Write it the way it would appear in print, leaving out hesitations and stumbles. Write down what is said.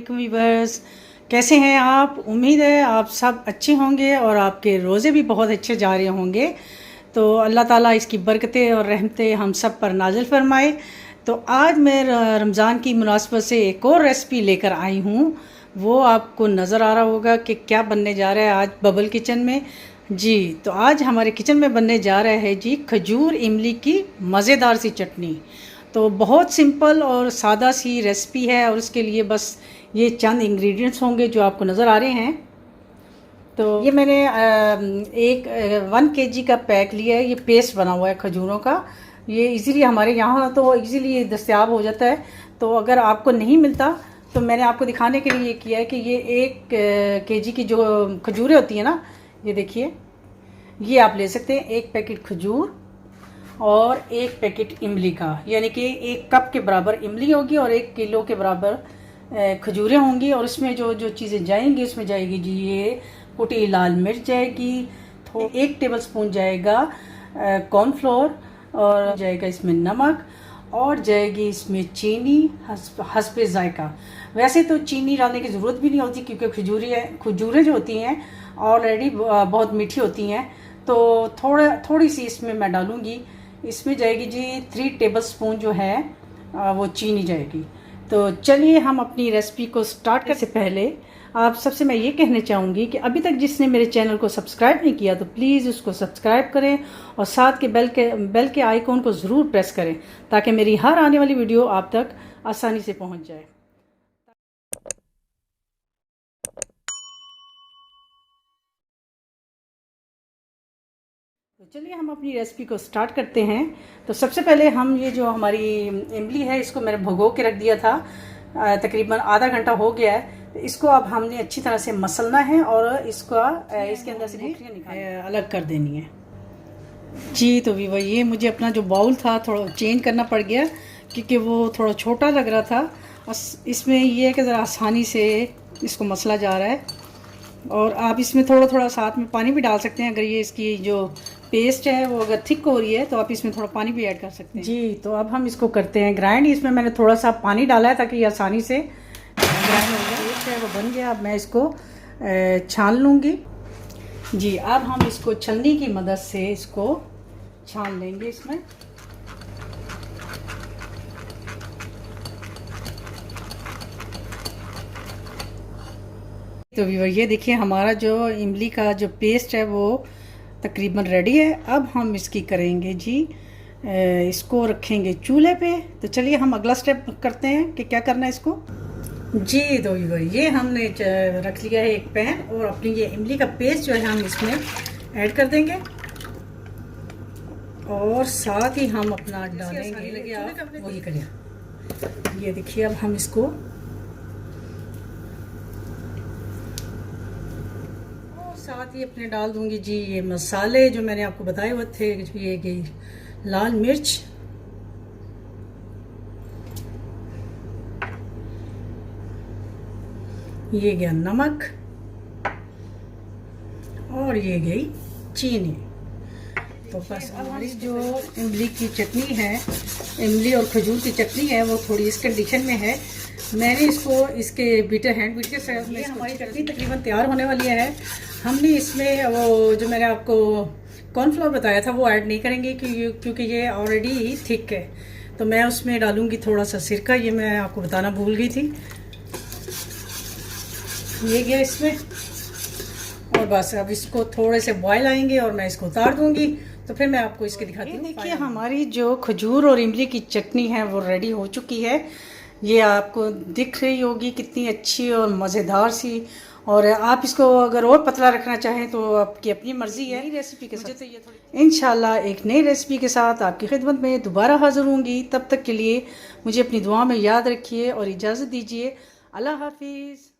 वालेकुम व्यूअर्स, कैसे हैं आप। उम्मीद है आप सब अच्छे होंगे और आपके रोज़े भी बहुत अच्छे जा रहे होंगे। तो अल्लाह ताला इसकी बरकतें और रहमतें हम सब पर नाज़िल फरमाए। तो आज मैं रमज़ान की मुनासबत से एक और रेसिपी लेकर आई हूँ। वो आपको नज़र आ रहा होगा कि क्या बनने जा रहा है आज बबल किचन में। जी, तो आज हमारे किचन में बनने जा रहा है जी खजूर इमली की मज़ेदार सी चटनी। तो बहुत सिंपल और सादा सी रेसिपी है और उसके लिए बस ये चंद इंग्रेडिएंट्स होंगे जो आपको नज़र आ रहे हैं। तो ये मैंने 1 kg का पैक लिया है। ये पेस्ट बना हुआ है खजूरों का। ये इजीली हमारे यहाँ तो इजीली दस्तयाब हो जाता है। तो अगर आपको नहीं मिलता तो मैंने आपको दिखाने के लिए ये किया है कि ये 1 kg की जो खजूरें होती हैं ना, ये देखिए, ये आप ले सकते हैं। 1 पैकेट खजूर और 1 पैकेट इमली का, यानी कि 1 कप के बराबर इमली होगी और 1 किलो के बराबर खजूरें होंगी। और इसमें जो जो चीज़ें जाएंगी उसमें जाएगी जी ये कुटी लाल मिर्च जाएगी, 1 टेबल स्पून जाएगा कॉर्नफ्लोर, और जाएगा इसमें नमक, और जाएगी इसमें चीनी हस्बे जायका। वैसे तो चीनी डालने की ज़रूरत भी नहीं होती क्योंकि खजूरें जो होती हैं ऑलरेडी बहुत मीठी होती हैं। तो थोड़ी सी इसमें मैं डालूँगी। इसमें जाएगी जी 3 टेबल स्पून जो है वो चीनी जाएगी। तो चलिए हम अपनी रेसिपी को स्टार्ट करने से पहले आप सबसे मैं ये कहना चाहूँगी कि अभी तक जिसने मेरे चैनल को सब्सक्राइब नहीं किया तो प्लीज़ उसको सब्सक्राइब करें और साथ के बेल के आइकॉन को ज़रूर प्रेस करें ताकि मेरी हर आने वाली वीडियो आप तक आसानी से पहुँच जाए। तो चलिए हम अपनी रेसिपी को स्टार्ट करते हैं। तो सबसे पहले हम ये जो हमारी इमली है इसको मैंने भिगो के रख दिया था, तकरीबन आधा घंटा हो गया है। तो इसको अब हमने अच्छी तरह से मसलना है और इसके अंदर से गुठलियाँ अलग कर देनी है जी। तो भी ये मुझे अपना जो बाउल था थोड़ा चेंज करना पड़ गया क्योंकि वो थोड़ा छोटा लग रहा था। इसमें ये है कि ज़रा आसानी से इसको मसला जा रहा है और आप इसमें थोड़ा थोड़ा साथ में पानी भी डाल सकते हैं। अगर ये इसकी जो पेस्ट है वो अगर थिक हो रही है तो आप इसमें थोड़ा पानी भी ऐड कर सकते हैं जी। तो अब हम इसको करते हैं ग्राइंड। इसमें मैंने थोड़ा सा पानी डाला है ताकि ये आसानी से ग्राइंड हो जाए। पेस्ट है वो बन गया। अब मैं इसको छान लूँगी जी। अब हम इसको छलनी की मदद से इसको छान लेंगे इसमें। तो ये देखिए हमारा जो इमली का जो पेस्ट है वो तकरीबन रेडी है। अब हम इसकी करेंगे जी, इसको रखेंगे चूल्हे पे। तो चलिए हम अगला स्टेप करते हैं कि क्या करना है इसको जी। तो ये हमने रख लिया है एक पैन और अपनी ये इमली का पेस्ट जो है हम इसमें ऐड कर देंगे और साथ ही हम अपना डालेंगे, आप वही करिए। ये देखिए अब हम इसको साथ ही अपने डाल दूंगी जी ये मसाले जो मैंने आपको बताए हुए थे। ये गई लाल मिर्च, ये गया नमक और ये गई चीनी। तो बस हमारी जो इमली की चटनी है, इमली और खजूर की चटनी है, वो थोड़ी इस कंडीशन में है। मैंने इसको इसके हैंड बीटर के साथ में हमारी चटनी तकरीबन तैयार होने वाली है। हमने इसमें वो जो मैंने आपको कॉर्नफ्लोर बताया था वो ऐड नहीं करेंगे क्योंकि ये ऑलरेडी ही थिक है। तो मैं उसमें डालूंगी थोड़ा सा सिरका, ये मैं आपको बताना भूल गई थी। ये गया इसमें और बस अब इसको थोड़े से बॉयल आएंगे और मैं इसको उतार दूंगी। तो फिर मैं आपको इसके दिखाती हूँ। देखिए हमारी जो खजूर और इमली की चटनी है वो रेडी हो चुकी है। ये आपको दिख रही होगी कितनी अच्छी और मज़ेदार सी। और आप इसको अगर और पतला रखना चाहें तो आपकी अपनी मर्ज़ी है। नई रेसिपी के साथ इंशाल्लाह एक नई रेसिपी के साथ आपकी खिदमत में दोबारा हाज़िर होंगी। तब तक के लिए मुझे अपनी दुआ में याद रखिए और इजाज़त दीजिए। अल्लाह हाफिज़।